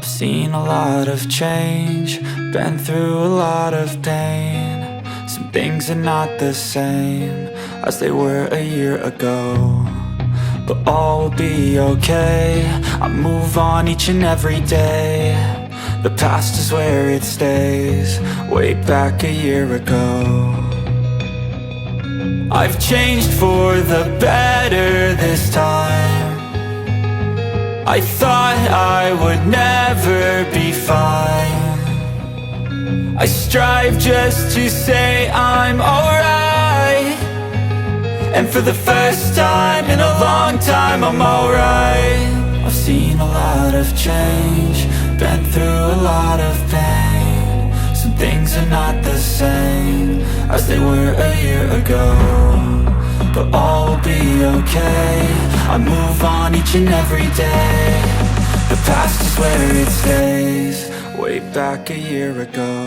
I've seen a lot of change, been through a lot of pain. Some things are not the same as they were a year ago, but all will be okay. I move on each and every day. The past is where it stays, way back a year ago. I've changed for the better this time. I thought I would never be fine. I strive just to say I'm alright, and for the first time in a long time I'm alright. I've seen a lot of change, been through a lot of pain. Some things are not the same as they were a year ago, but all will be okay. I move on each and every day. The past is where it stays, way back a year ago.